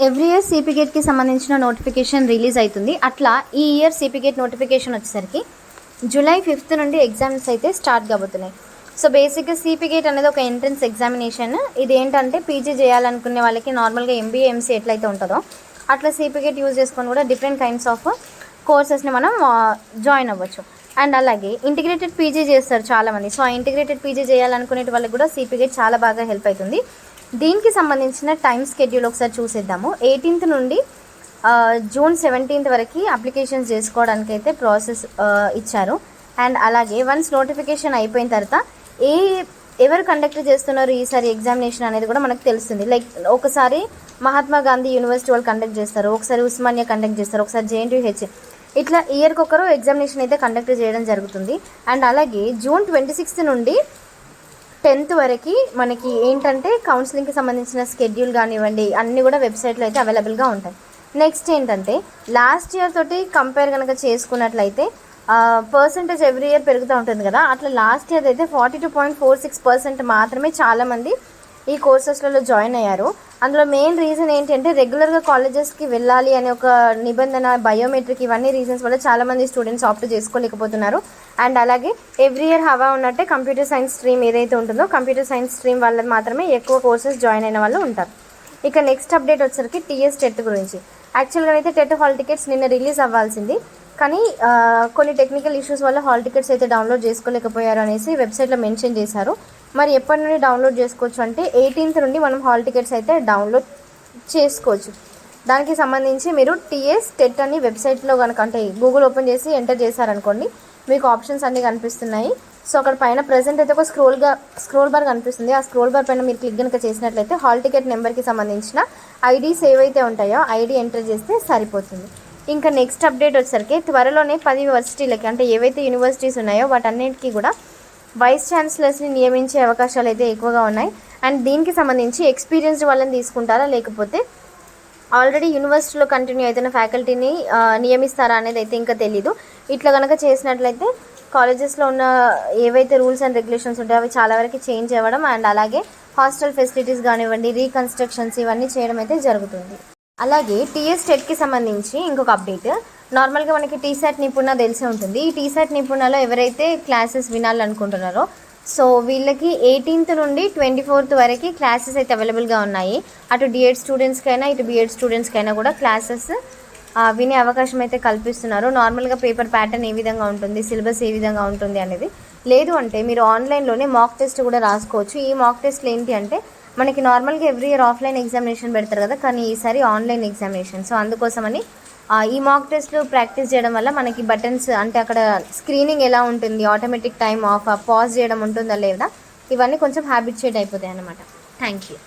Every year CP గేట్కి సంబంధించిన notification release అవుతుంది. అట్లా ఈ ఇయర్ సిపి గేట్ నోటిఫికేషన్ వచ్చేసరికి జూలై 5th నుండి ఎగ్జామ్స్ అయితే స్టార్ట్ కాబోతున్నాయి. సో బేసిక్గా సిపి గేట్ అనేది ఒక ఎంట్రన్స్ ఎగ్జామినేషన్. ఇది ఏంటంటే పీజీ చేయాలనుకునే వాళ్ళకి నార్మల్గా ఎంబీఏ ఎంసీ ఎట్లయితే ఉంటుందో అట్లా సిపి గేట్ యూజ్ చేసుకొని కూడా డిఫరెంట్ కైండ్స్ ఆఫ్ కోర్సెస్ని మనం జాయిన్ అవ్వచ్చు. అండ్ అలాగే ఇంటిగ్రేటెడ్ పీజీ చేస్తారు చాలామంది. సో ఆ ఇంటిగ్రేటెడ్ పీజీ చేయాలనుకునే వాళ్ళకి కూడా సిపి గేట్ చాలా బాగా హెల్ప్ అవుతుంది. దీనికి సంబంధించిన టైం స్కెడ్యూల్ ఒకసారి చూసేద్దాము. 18th నుండి జూన్ 17th వరకు అప్లికేషన్స్ చేసుకోవడానికి అయితే ప్రాసెస్ ఇచ్చారు. అండ్ అలాగే వన్స్ నోటిఫికేషన్ అయిపోయిన తర్వాత ఎవరు కండక్ట్ చేస్తున్నారు ఈసారి ఎగ్జామినేషన్ అనేది కూడా మనకు తెలుస్తుంది. లైక్ ఒకసారి మహాత్మా గాంధీ యూనివర్సిటీ వాళ్ళు కండక్ట్ చేస్తారు, ఒకసారి ఉస్మానియా కండక్ట్ చేస్తారు, ఒకసారి జేఎన్టీయూహెచ్, ఇట్లా ఇయర్కి ఒకరు ఎగ్జామినేషన్ అయితే కండక్ట్ చేయడం జరుగుతుంది. అండ్ అలాగే జూన్ 26th నుండి 10th వరకు మనకి ఏంటంటే కౌన్సిలింగ్కి సంబంధించిన స్కెడ్యూల్ కానివ్వండి అన్నీ కూడా వెబ్సైట్లో అయితే అవైలబుల్గా ఉంటాయి. నెక్స్ట్ ఏంటంటే లాస్ట్ ఇయర్ తోటి కంపేర్ కనుక చేసుకున్నట్లయితే పర్సంటేజ్ ఎవ్రీ ఇయర్ పెరుగుతూ ఉంటుంది కదా, అట్లా లాస్ట్ ఇయర్ అయితే 42.46% మాత్రమే చాలామంది ఈ కోర్సెస్లలో జాయిన్ అయ్యారు. అందులో మెయిన్ రీజన్ ఏంటంటే రెగ్యులర్గా కాలేజెస్కి వెళ్ళాలి అనే ఒక నిబంధన, బయోమెట్రిక్, ఇవన్నీ రీజన్స్ వల్ల చాలామంది స్టూడెంట్స్ ఆప్ట్ చేసుకోలేకపోతున్నారు. అండ్ అలాగే ఎవ్రీ ఇయర్ హవా ఉన్నట్టే కంప్యూటర్ సైన్స్ స్ట్రీమ్ ఏదైతే ఉంటుందో కంప్యూటర్ సైన్స్ స్ట్రీమ్ వాళ్ళది మాత్రమే ఎక్కువ కోర్సెస్ జాయిన్ అయిన వాళ్ళు ఉంటారు. ఇక నెక్స్ట్ అప్డేట్ వచ్చేసరికి టీఎస్ టెట్ గురించి. యాక్చువల్గా అయితే టెట్ హాల్ టికెట్స్ నిన్న రిలీజ్ అవ్వాల్సింది, కానీ కొన్ని టెక్నికల్ ఇష్యూస్ వల్ల హాల్ టికెట్స్ అయితే డౌన్లోడ్ చేసుకోలేకపోయారు అనేసి వెబ్సైట్లో మెన్షన్ చేశారు. మరి ఎప్పటి నుండి డౌన్లోడ్ చేసుకోవచ్చు అంటే 18th నుండి మనం హాల్ టికెట్స్ అయితే డౌన్లోడ్ చేసుకోవచ్చు. దానికి సంబంధించి మీరు టీఎస్ టెట్ అని వెబ్సైట్లో కనుక అంటే గూగుల్ ఓపెన్ చేసి ఎంటర్ చేశారనుకోండి మీకు ఆప్షన్స్ అన్నీ కనిపిస్తున్నాయి. సో అక్కడ పైన ప్రెజెంట్ అయితే ఒక స్క్రోల్ బార్ కనిపిస్తుంది. ఆ స్క్రోల్ బార్ పైన మీరు క్లిక్ కనుక చేసినట్లయితే హాల్ టికెట్ నెంబర్కి సంబంధించిన ఐడీస్ ఏవైతే ఉంటాయో ఐడి ఎంటర్ చేస్తే సరిపోతుంది. ఇంకా నెక్స్ట్ అప్డేట్ వచ్చేసరికి త్వరలోనే 10 యూనివర్సిటీలకి అంటే ఏవైతే యూనివర్సిటీస్ ఉన్నాయో వాటన్నిటికీ కూడా వైస్ ఛాన్సలర్స్ని నియమించే అవకాశాలు అయితే ఎక్కువగా ఉన్నాయి. అండ్ దీనికి సంబంధించి ఎక్స్పీరియన్స్డ్ వాళ్ళని తీసుకుంటారా లేకపోతే ఆల్రెడీ యూనివర్సిటీలో కంటిన్యూ అవుతున్న ఫ్యాకల్టీని నియమిస్తారా అనేది అయితే ఇంకా తెలీదు. ఇట్లా కనుక చేసినట్లయితే కాలేజెస్లో ఉన్న ఏవైతే రూల్స్ అండ్ రెగ్యులేషన్స్ ఉంటాయో అవి చాలా వరకు చేంజ్ అవ్వడం అండ్ అలాగే హాస్టల్ ఫెసిలిటీస్ కానివ్వండి, రీకన్స్ట్రక్షన్స్ ఇవన్నీ చేయడం అయితే జరుగుతుంది. అలాగే టీఎస్ టెట్కి సంబంధించి ఇంకొక అప్డేట్. నార్మల్గా మనకి టీశాట్ నిపుణ తెలిసే ఉంటుంది. ఈ టీశాట్ నిపుణలో ఎవరైతే క్లాసెస్ వినాలనుకుంటున్నారో సో వీళ్ళకి 18th నుండి 24th వరకు క్లాసెస్ అయితే అవైలబుల్గా ఉన్నాయి. అటు డిఎడ్ స్టూడెంట్స్కైనా ఇటు బిఎడ్ స్టూడెంట్స్కైనా కూడా క్లాసెస్ వినే అవకాశం అయితే కల్పిస్తున్నారు. నార్మల్గా పేపర్ ప్యాటర్న్ ఏ విధంగా ఉంటుంది, సిలబస్ ఏ విధంగా ఉంటుంది అనేది, లేదు అంటే మీరు ఆన్లైన్లోనే మాక్ టెస్ట్ కూడా రాసుకోవచ్చు. ఈ మాక్ టెస్ట్లు ఏంటి అంటే మనకి నార్మల్గా ఎవ్రీ ఇయర్ ఆఫ్లైన్ ఎగ్జామినేషన్ పెడతారు కదా, కానీ ఈసారి ఆన్లైన్ ఎగ్జామినేషన్. సో అందుకోసమని ఈ మాక్ టెస్ట్లు ప్రాక్టీస్ చేయడం వల్ల మనకి బటన్స్ అంటే అక్కడ స్క్రీనింగ్ ఎలా ఉంటుంది, ఆటోమేటిక్ టైం ఆఫ్ పాజ్ చేయడం ఉంటుందా లేదా, ఇవన్నీ కొంచెం హ్యాబిచుయేట్ అయిపోతాయి అన్నమాట. Thank you.